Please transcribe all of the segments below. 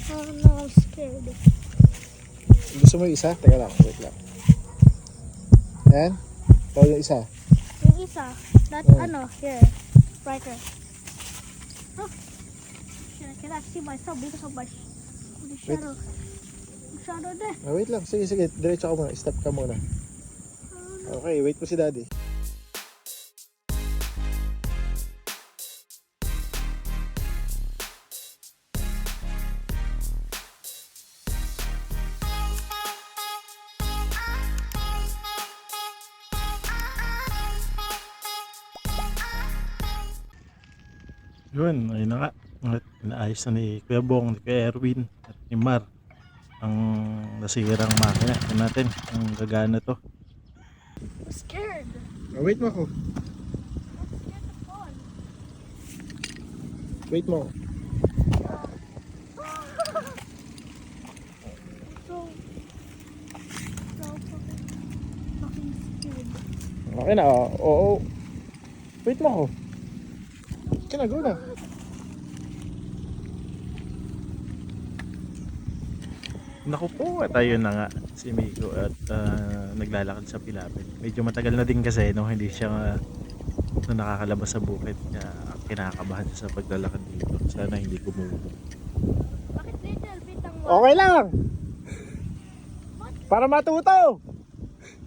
Oh no, I'm scared. Gusto mo yung isa? Teka lang, wait lang. Yan. Ito yung isa. Yung isa, that here, right there. Oh, shit, I cannot see myself because of my the shadow. The shadow there. Wait lang. Sige, sige. Diretso ka muna. Step ka muna. Okay, wait po si daddy. Yun, ayun na nga. At inaayos na ni Kuya Bong, ni Kuya Erwin at ni Mar ang nasirang makina. Ito natin ang gagana to. I'm scared. Wait mo ako. I'm scared to fall. Wait mo. So fucking scared. Okay na. Oo. Wait mo ako. Kaya na, go na. Naku po, at ayun na nga si Miko at naglalakad sa Pilapit. Medyo matagal na din kasi no, hindi siya nakakalabas sa bukid. Kaya kinakabahan siya sa paglalakad dito. Sana hindi gumubo. Bakit little bit ang Okay lang. Para matuto.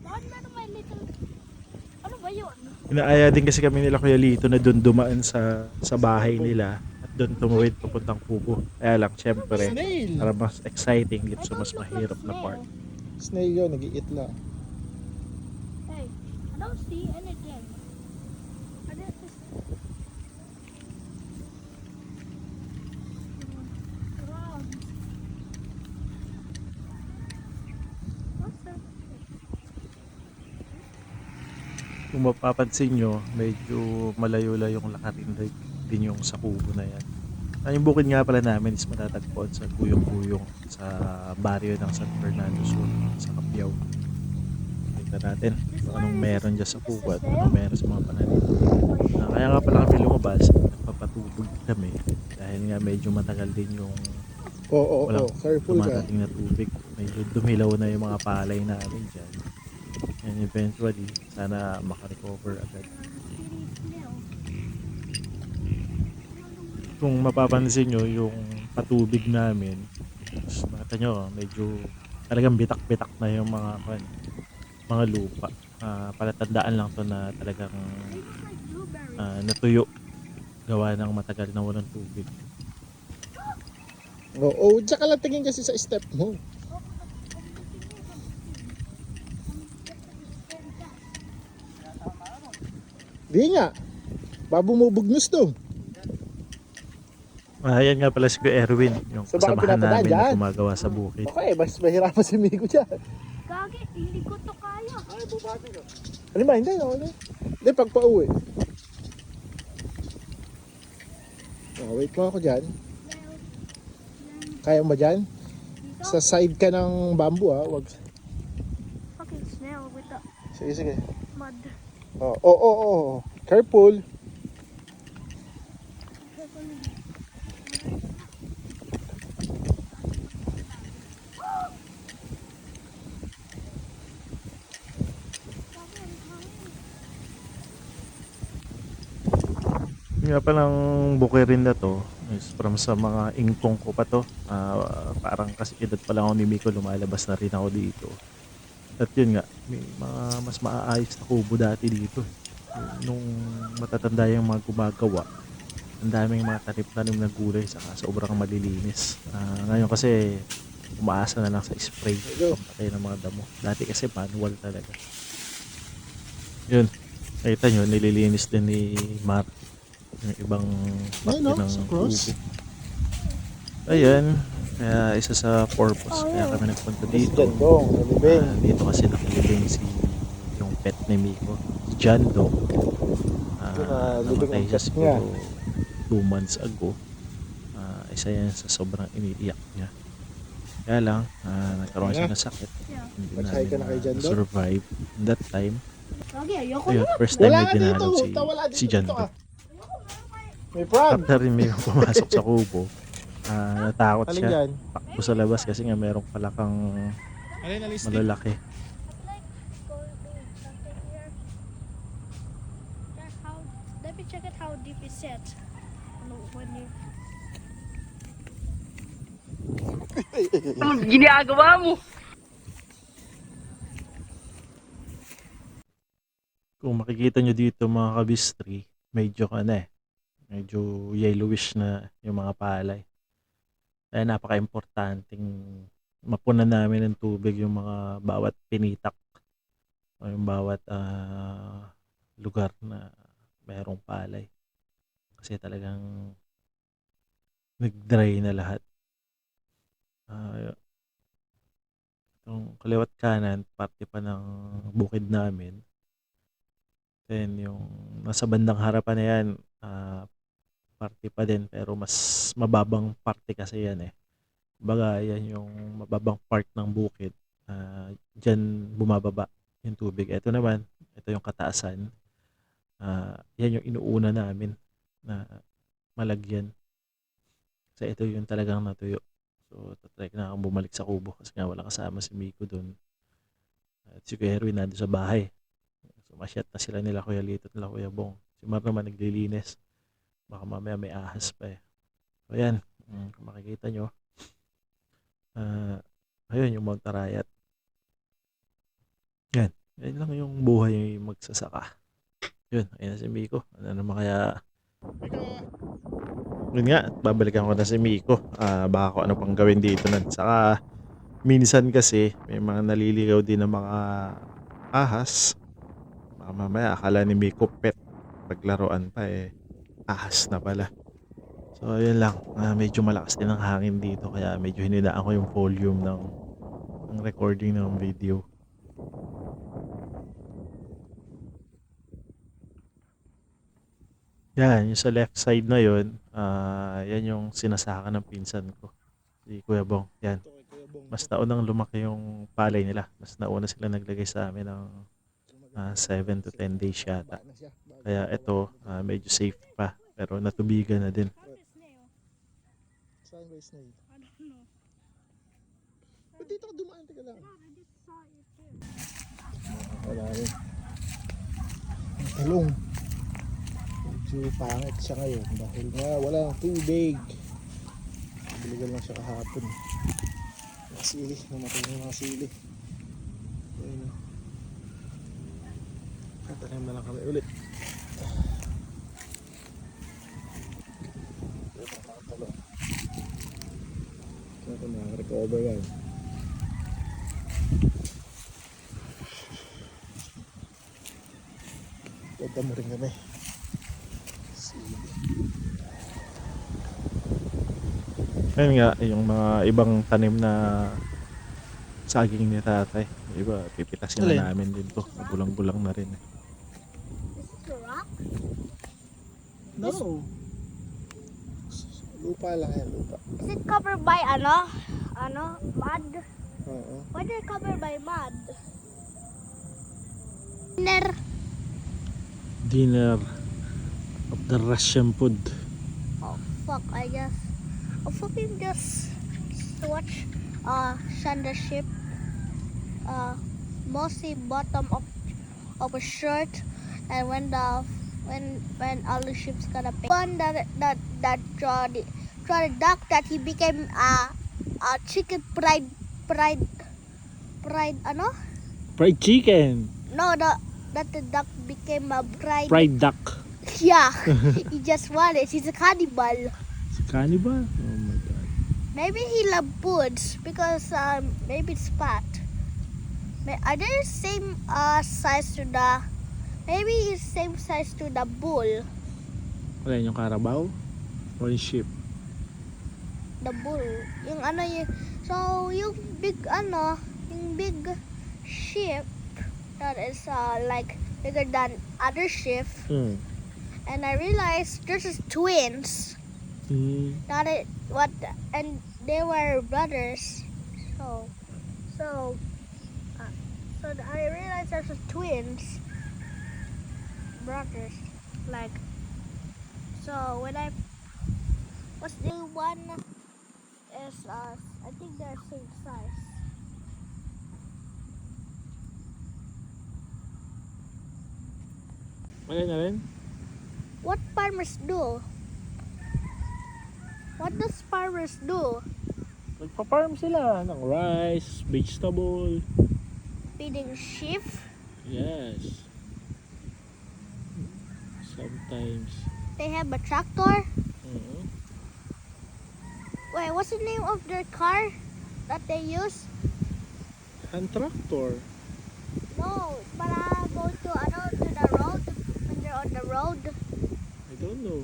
bakit meron may little... Ano ba yun? Inaaya din kasi kami nila Kuya Lito na doon dumaan sa bahay nila at doon tumuwid papuntang Kubo. Kaya lang, syempre, Snail. para mas exciting dito sa mas mahirap na part. Snail yun. Nag-i-eat lang. Hey, I don't see anything. I didn't just... Frogs. What's that? Kung mapapansin nyo, medyo malayo-layo yung lakarin din yung sa Kubo na yan. Yung bukid nga pala namin is matatagpuan sa Guyong-Guyong sa baryo ng San Fernando Sur sa Capiao. Kita natin kung anong meron dyan sa Kubo at anong meron sa mga pananim. Kaya nga pala kami lumabas, nagpapatubog kami dahil nga medyo matagal din yung Oo. walang Careful ka. dumadating na tubig. Medyo dumilaw na yung mga palay namin dyan. And eventually, sana makarecover agad. Kung mapapansin nyo, yung patubig namin, makita nyo, medyo talagang bitak-bitak na yung mga lupa. Palatandaan lang to na talagang natuyo gawa ng matagal na walang tubig. Oo. Tsaka lang tingin kasi sa step mo. Di nga. Babumubugnos to. Ayan nga pala si Kuya Erwin, yung So, bakit kasamahan pinapadaan namin na dyan? gumagawa sa bukid. Okay, mas mahirapan si Migo dyan. Gagi, hindi ko to kaya. Ano ba? Hindi, okay. Hindi, pag pauwi. Wait mo ako dyan. Kaya mo dyan? Sa side ka ng bamboo Wag. Fucking snail with the Sige, sige. mud. Oo. Careful. Nga palang bukirin na to is from sa mga ingkong ko pa to. Parang kasi edad pa lang ako ni Miko, lumalabas na rin ako dito. At yun nga, may mga mas maaayos na kubo dati dito. Nung matatanda yung mga gumagawa, ang daming mga tanim-tanim na gulay saka sobrang malilinis. Ngayon kasi umaasa na lang sa spray pampatay ng mga damo. Dati kasi manual talaga. Yun, nakita nyo, nililinis din ni Mark yung ibang parte ng kubo. Ayan, kaya isa sa purpose kaya kami nagpunta dito. Dito kasi nakilibing yung pet ni Miko, si John Doe. Namatay siya siguro 2 months ago. Isa yan sa sobrang iniiyak niya. Kaya lang, nagkaroon siya ng sakit. Hindi na survive that time. Gagi, ayoko Ayun, na. first time Wala na ka dinalaw dito. si John Doe. May frog. After rin may pumasok sa kubo, natakot Alin siya. dyan? Takbo sa labas kasi nga meron pala kang Alin na listing? malalaki. Like going doing something here. Check how. Let me check it how deep is it. No, when you. Anong ginagawa mo? Kung makikita nyo dito mga kabistri, medyo medyo yellowish na yung mga palay. Kaya napaka-importanting mapunan namin ng tubig yung mga bawat pinitak o yung bawat lugar na merong palay. Kasi talagang nag-dry na lahat. Yung kaliwat kanan, parte pa ng bukid namin. Then yung nasa bandang harapan na yan, parte pa din pero mas mababang parte kasi yan eh. Baga yan yung mababang part ng bukid. Diyan bumababa yung tubig. Ito naman, ito yung kataasan. Yan yung inuuna namin na malagyan. Kasi ito yung talagang natuyo. So, tatry na akong bumalik sa kubo kasi nga wala kasama si Miko doon. At si Kuya Erwin nandun sa bahay. So, masyat na sila nila Kuya Lito at nila Kuya Bong. Si Mar naman naglilinis. Baka mamaya may ahas pa eh. So, ayan. Kung makikita nyo. Ayun yung Mount Arayat. Yan. Yan lang yung buhay magsasaka. Yun. Ayun na si Miko. Ano naman kaya... Yun nga, babalikan ko na si Miko. Baka ko ano pang gawin dito na. Saka, minsan kasi, may mga naliligaw din ng mga ahas. Baka mamaya, akala ni Miko pet. Paglaruan pa eh, ahas na pala. So, yun lang. Medyo malakas din ang hangin dito. Kaya medyo hinidaan ko yung volume ng recording ng video. Yan, yung sa left side na yun, yan yung sinasaka ng pinsan ko. Si Kuya Bong. Yan. Mas naunang lumaki yung palay nila. Mas nauna sila naglagay sa amin ng 7 to 10 days yata. Kaya ito, medyo safe pa. Pero natubigan na din. Found a snail. Saan ba yung snail? I don't know. Ba't dito ka dumaan? Teka lang. God, I just saw it too. Wala rin. Ang talong. Medyo pangit siya ngayon dahil nga wala ng tubig. Biligan lang siya kahapon. Mga sili. Namatay na yung mga sili. Ayun o. Tatanim na lang kami ulit. Ito mga talong. Ito na, recover yan. Ganda mo rin kami. Ayun nga, yung mga ibang tanim na saging ni tatay. Yung iba, pipitasin Alin? na namin din to. Bulang-bulang na rin. This is a rock. No. Lupa lang yan, lupa. Is it covered by mud? Oo. Why is it covered by mud? Dinner. Dinner of the Russian food. Oh fuck! I guess. I fucking just watch Sandra ship. Mostly bottom of a shirt, and when all the ships gonna pay. One that draw the duck that he became a chicken fried ano? Fried chicken. No, that the duck became a fried. Fried duck. Yeah, he just wanted. He's a cannibal. Si cannibal? Oh my god. Maybe he loves foods because maybe it's fat. Are they same size to the? Maybe it's same size to the bull. Ano yan, yung Carabao? O yung sheep? The bull. Yung so yung big sheep that is like bigger than other sheep. And I realized there's just twins. Not it what and they were brothers. So I realized there's just twins. Brothers. Like so when I was the one is I think they're same size. Ano na rin? What farmers do? What does farmers do? Nagpa-farm sila ng rice, vegetable. Feeding sheep? Yes. Sometimes. They have a tractor? Mhm. Wait, what's the name of their car that they use? Hand tractor. No, para go to the road when they're on the road. I don't know.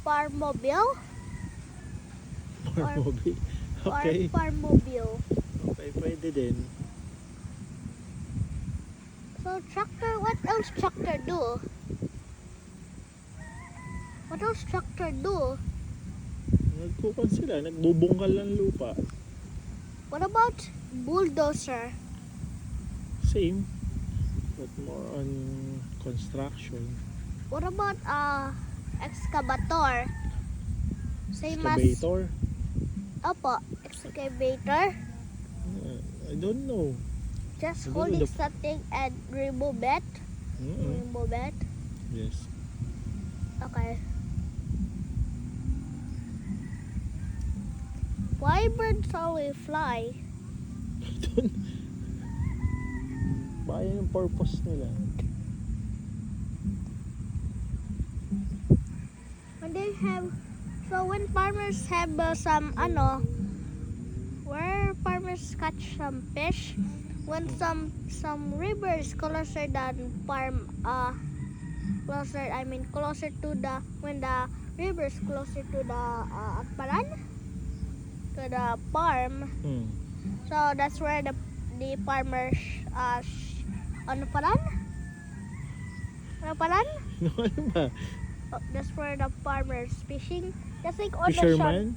Farmobile? Farmobile. Okay. Farmobile. Okay, pwede din. So tractor, what else tractor do? What else tractor do? Nagkukan sila, nagbubungkal ng lupa. What about bulldozer? Same, but more on construction. What about excavator? Same Excavator. as Opo, excavator. I don't know. Just I don't holding know the- something and remove it. Mm-mm. Remove it. Yes. Okay. Why birds always fly? Baka yun yung purpose nila. When they have, so when farmers have where farmers catch some fish, when some rivers closer than closer to the, when the rivers closer to the akbaran, to the farm, Hmm. so that's where the farmers ano paran? Ano ba? Oh, that's where the farmers fishing. Just like on the Fisherman?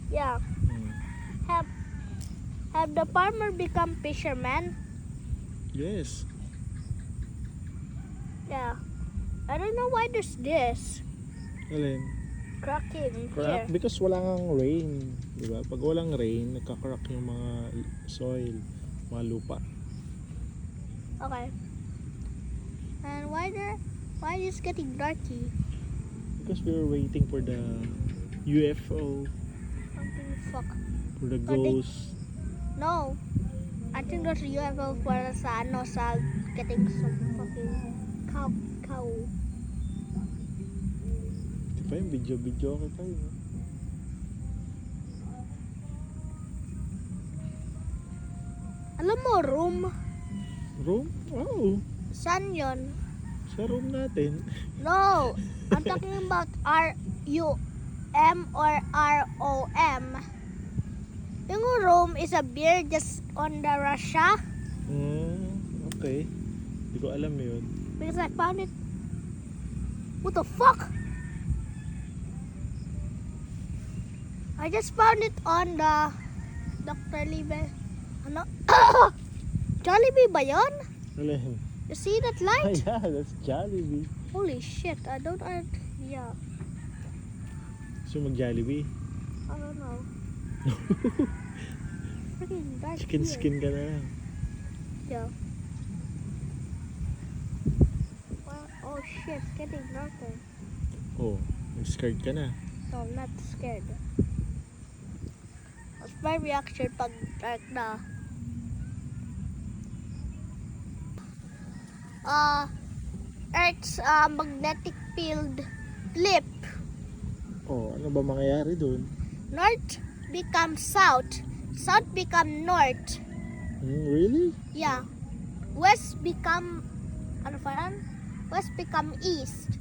yeah. Hmm. Have the farmer become fisherman? Yes. Yeah. I don't know why there's this Alin? cracking Crack? here. Because wala ngang rain. Diba? Pag walang rain, nagka-crack yung mga soil, mga lupa. Okay. And why is it getting darky? Because we were waiting for the UFO, Something fuck. for the Oh, they- ghost. No. I think there's a UFO para sa getting some fucking cow. Di ba yung video okay pa yun? Alam mo, room? Room? Oh, Saan yun? sa room natin. No. I'm talking about RUM or ROM. Yung room is a beer just on the Russia Okay. Hindi ko alam yun. because I found it. What the fuck? I just found it on the Dr. Libe. Ano? Jollibee ba yun? Alin? You see that Ah, light? yeah, that's Jollibee. Holy shit, I don't yeah, So mag-Jollibee? I don't know. Freaking dark Chicken here. skin ka na lang. Yeah. Well, oh shit, it's getting darker. Oh, nag-scared ka na. No, I'm not scared. What's my reaction pag dark na? Earth's magnetic field flip. Oh, ano ba mangyayari dun? North becomes south. South become north. Really? Yeah. West become ano pa yan? West become east.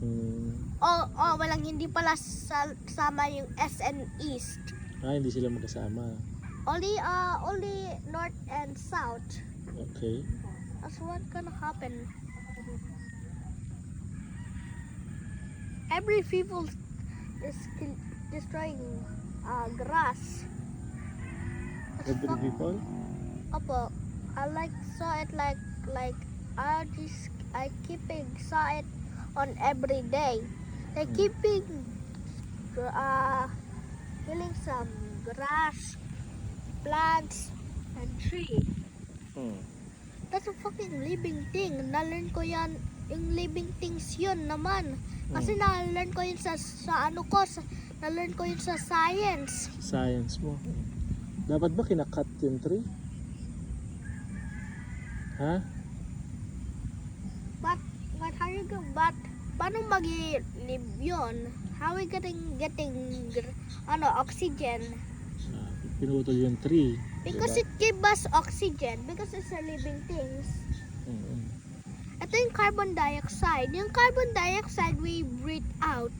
Walang hindi pala sama yung S and east. Hindi sila magkasama. Only north and south. Okay. That's what gonna happen. Every people is destroying grass. Every people? Opo, I saw it like I keeping saw it on every day. They keeping killing some grass, plants, and tree. That's a fucking living thing. Na-learn ko yan, yung living things yun naman. Kasi na-learn ko yun sa na-learn ko yun sa science. Science mo. Dapat ba kinakat yung tree? Ha? But how you go? But paano mag-live yun? How we getting oxygen? Pinutol yung tree. Because it gives us oxygen. Because it's a living things. Ito yung carbon dioxide. Yung carbon dioxide we breathe out.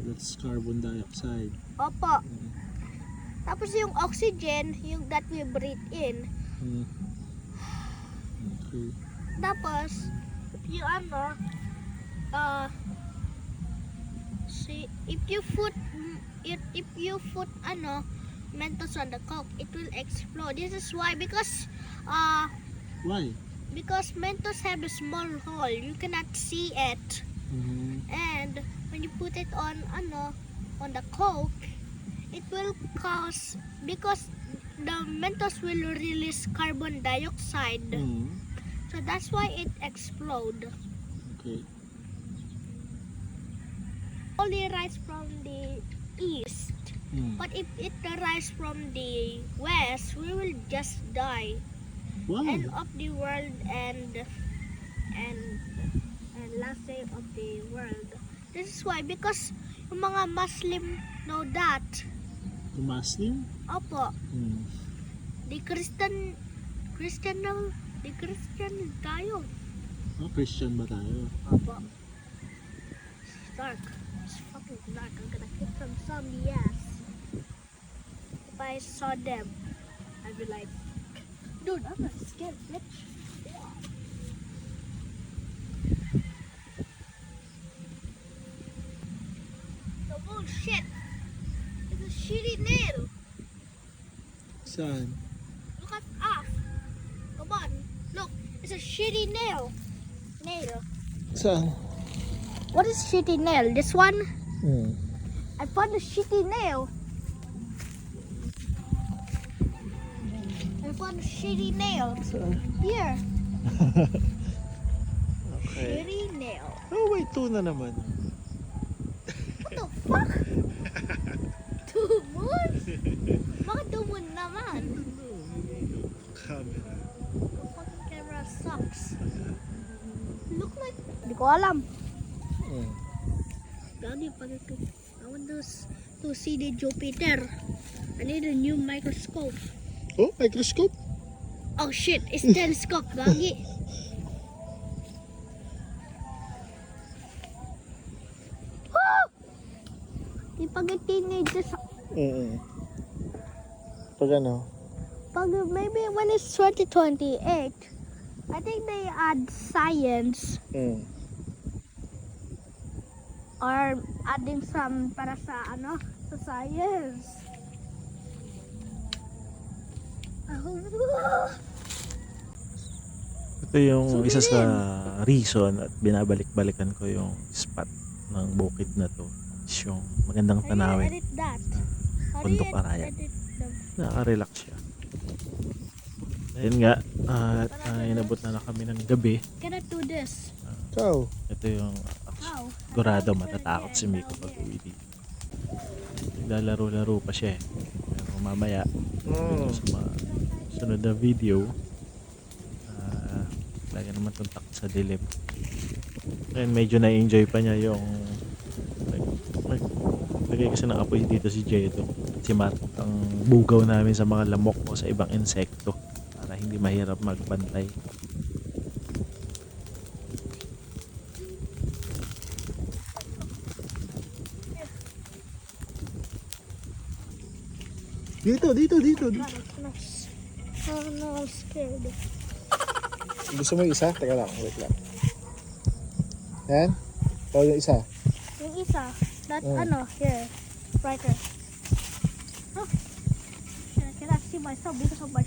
That's carbon dioxide. Opo. Tapos yung oxygen, yung that we breathe in. Okay. Tapos, yung if you put Mentos on the Coke, it will explode. This is why, because Why? because Mentos have a small hole, you cannot see it. And when you put it on the Coke, it will cause, because the Mentos will release carbon dioxide. So that's why it explode. Okay. Only rise from the east. But if it rise from the west, we will just die. Why? End of the world and last day of the world. This is why, because yung mga Muslim know that. The Muslim? Opo. The Christian tayo. Oh, Christian ba tayo? Opo. It's dark. It's fucking dark. I'm gonna hit from some yes. If I saw them, I'd be like, dude, I'm not scared, bitch. The bullshit. It's a shitty nail. Saan? Look at us. Come on. Look, it's a shitty nail. Saan? What is shitty nail? This one? Hmm. I found a shitty nail. I found a shitty nail. Saan? Here. Okay. Shitty nail. Oh, wait, tuna naman. What the fuck? Tumon? Bakit tumon naman? Camera. The fucking camera sucks. Look like... Hindi ko alam. Gagi pag ito. I want to see the Jupiter. I need a new microscope. Oh, microscope? Oh shit, it's telescope, gagi. Di pag teenagers, Pag ano? pag maybe when it's 2028, I think they add science or adding some para sa sa science. Ito yung isa sa reason at binabalik-balikan ko yung spot ng bukid na to. Is yung magandang How do you tanawin. edit that? How do Bundok you Arayan. edit them? Nakaka-relax siya. Ayun nga, at inabot na kami ng gabi. Can I do this? Ikaw? Ito yung How? sigurado matatakot si Miko pag uwi dito. Naglalaro-laro pa siya eh. Pero mamaya, sa mga sunod na video, lagi naman tuntak sa dilim. And medyo na-enjoy pa niya yung lagay kasi ng apoy dito si Jedo at si Matt, ang bugaw namin sa mga lamok o sa ibang insekto para hindi mahirap magbantay. Dito. God, I'm scared. Gusto mo yung isa? Teka lang, wait lang. Yan? O yung isa? Yung isa, that here, right there. Oh, I cannot see myself because of the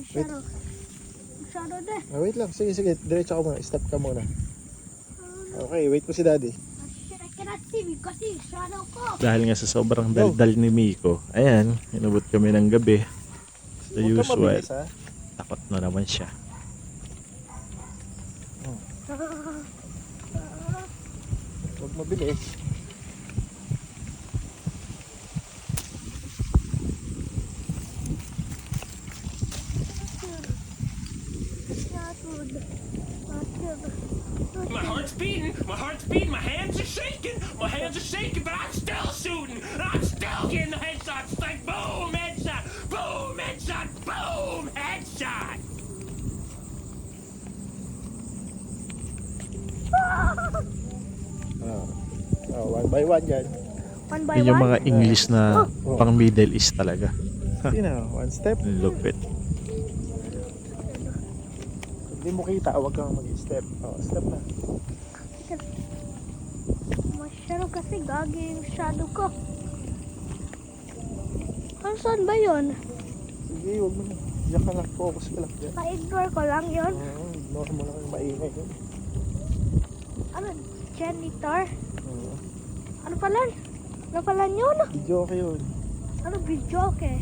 shadow. The shadow there. Wait lang, sige. Diretso ka muna. Stop ka muna. Okay, wait mo si daddy. I kasi shadow ko. Dahil nga sa sobrang daldal ni Miko, ayan, inabot kami ng gabi. So Huwag ka usual, mabilis, ha? takot na naman siya. Huwag mabilis. My heart's beating, my hands are shaking, but I'm still shooting. I'm still getting the headshots. It's like boom, headshot, boom, headshot, boom, headshot. One by one yan. One by Yun yung one. mga English na pang Middle East talaga. One step. Lupit. Hindi mo kita, huwag kang mag-step. Step na. Masyado kasi gagi yung shadow ko. Saan ba yun? Sige, huwag mo na. Diyan ka lang, focus ka lang dyan. Pa-ignore ko lang yun. Ignore mo lang yung maingay. Ano? Janitor? Oo. Ano pala? Ano pala yun? Video ka yun. Ano video? Okay.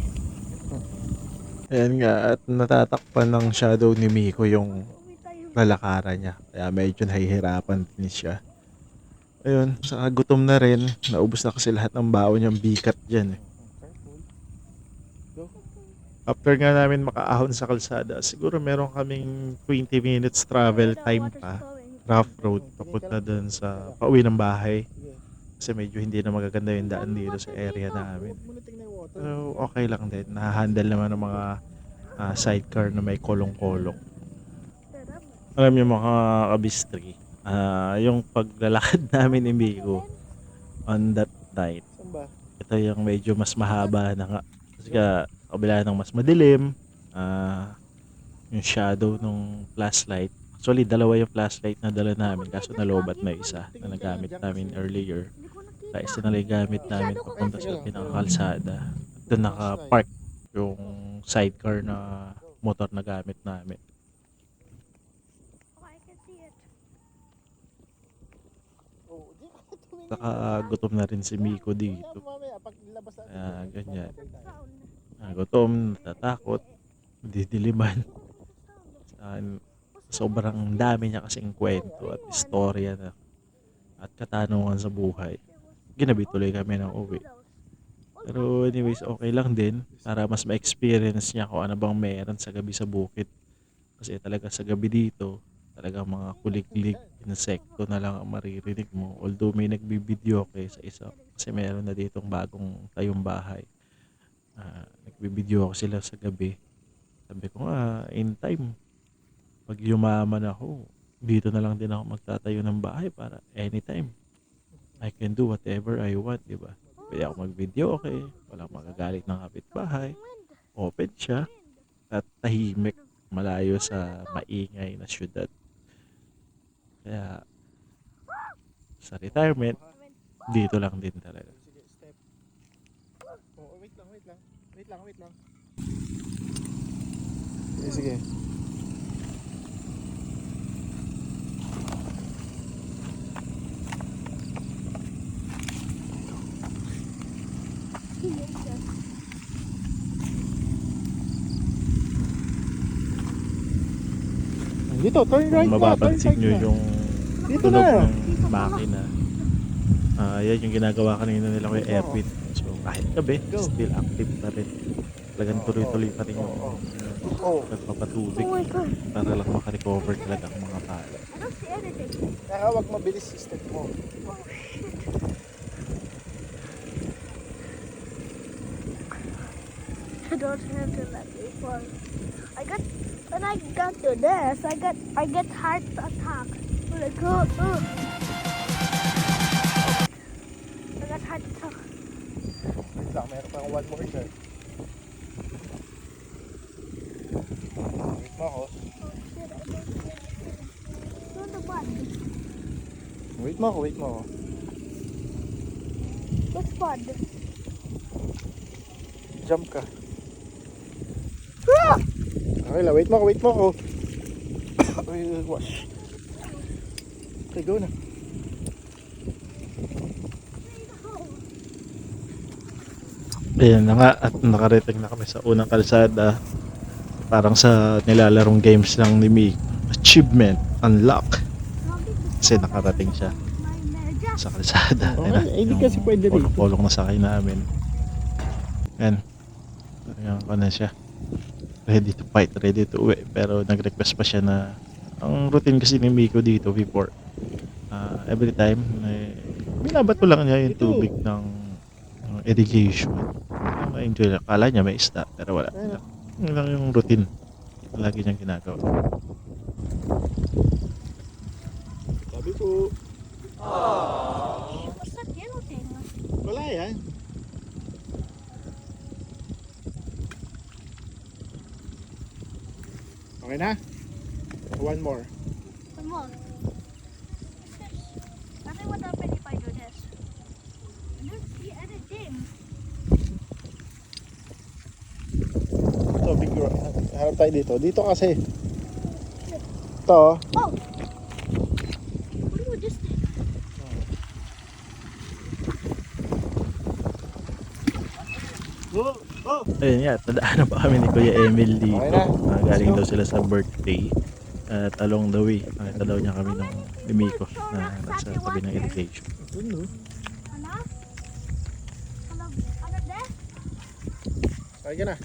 Ayan nga, at natatakpan ng shadow ni Miko yung lalakaran niya. Kaya medyo nahihirapan din siya. Ayun, sa gutom na rin. Naubos na kasi lahat ng baon niyang bikat dyan. Careful. Go. After nga namin makaahon sa kalsada, siguro meron kaming 20 minutes travel time pa. Rough road, papunta dun sa pauwi ng bahay. Sige. Kasi medyo hindi na magaganda yung daan dito sa area namin. Huwag mo na tingnan yung water. So, okay lang din. Nahahandle naman ng mga sidecar na may kolong-kolong. Alam niyo mga kabistri, yung paglalakad namin ni Miko on that night, Saan ba? ito yung medyo mas mahaba na nga. Kasi ka, kabila ng mas madilim, yung shadow ng flashlight. Actually, dalawa yung flashlight na dala namin kaso nalobat na isa na nagamit namin earlier. Kaya isa na lang gamit namin papunta sa pinakakalsada. Doon naka-park yung sidecar na motor na gamit namin. I can see it. Di ka tumingin. Saka gutom na rin si Miko dito. Mamaya, pag labas natin. Ganyan. Sound. Gutom, natatakot, didiliman. Sobrang dami niya kasing kwento at istorya na at katanungan sa buhay. Ginabi tuloy kami ng uwi. Pero anyways, okay lang din para mas ma-experience niya kung ano bang meron sa gabi sa bukid. Kasi talaga sa gabi dito, talagang mga kuliglig, insekto na lang ang maririnig mo. Although may nagbibideo sa isa kasi meron na ditong bagong tayong bahay. Nagbibideo ako sila sa gabi. Sabi ko in time, pag yumaman ako, dito na lang din ako magtatayo ng bahay para anytime. I can do whatever I want, di ba? Pwede ako mag-video, walang magagalit ng kapitbahay. Open siya at tahimik, malayo sa maingay na syudad. Kaya sa retirement, dito lang din talaga. Sige, step. Wait lang. Wait lang. Sige. Dito, turn right Kung na. mapapansin nyo yung Dito tunog na. ng makina, yan yung ginagawa kanina nila Kuya Erwin. So kahit gabi, still active pa rin. Talagang tuloy-tuloy pa rin yung nagpapatubig Oh my God. para lang makarecover talaga ang mga pala. I don't see anything. Kaya wag mabilis yung step mo. Oh shit. I don't have to let me fall. When I got to this, I get heart attack. Like, I got heart attack. Wait lang, meron pa akong one more dyan. Wait mo ako. Oh shit, I don't see anything. Doon the bud. Wait mo ako. Which bud? Jump ka. Okay lang, wait mo ako. Wash. Okay, go na. Ayan na nga, at nakarating na kami sa unang kalsada. Parang sa nilalarong games lang ni Mick. Achievement, unlock. Kasi nakarating siya sa kalsada. Okay, Ayan na, eh, di kasi pwede rito. polong na sakay namin. Ayan. Ayan ko na siya. Ready to fight, ready to uwi. Pero nag-request pa siya na ang routine kasi ni Miko dito before. Every time, binabato lang niya yung tubig ng irrigation. Ma-enjoy lang. Kala niya may isda, pero wala. Yun lang yung routine. Lagi niyang ginagawa. Sabi ko, What's that yellow thing? wala yan. Okay na? One more. One more. Nothing would happen if I do this. I don't see anything. Ito, figure. Harap tayo dito. Dito kasi. Ito. Oh! What do this thing? Oh, oh. Ayun nga, tadaanan pa kami ni Kuya Emil dito. Okay na. Galing daw sila sa birthday. At along the way, nakita daw niya kami ng ni Miko na nasa tabi ng irrigation. Ito, no? Hello? Hello? Hello there? Sakay ka na.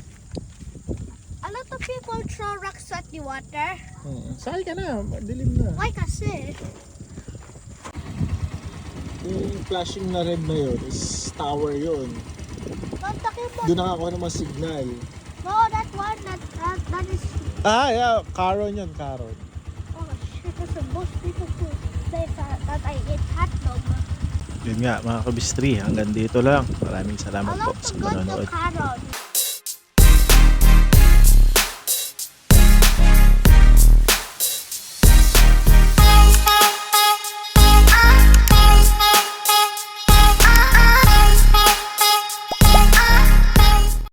A lot of people throw rocks at the water. Sakay ka na. Dilim na. Why kasi? Yung flashing na red na yun is tower yun. I'm talking about... Doon nakakuha ng mga signal. No, that one, that is... Yeah. Caron yun, Caron. Oh shit, that's the most beautiful place that I eat hot dog. Yun nga mga kabistri, hanggang dito lang. Maraming I salamat po love sa to go to panonood. Caron.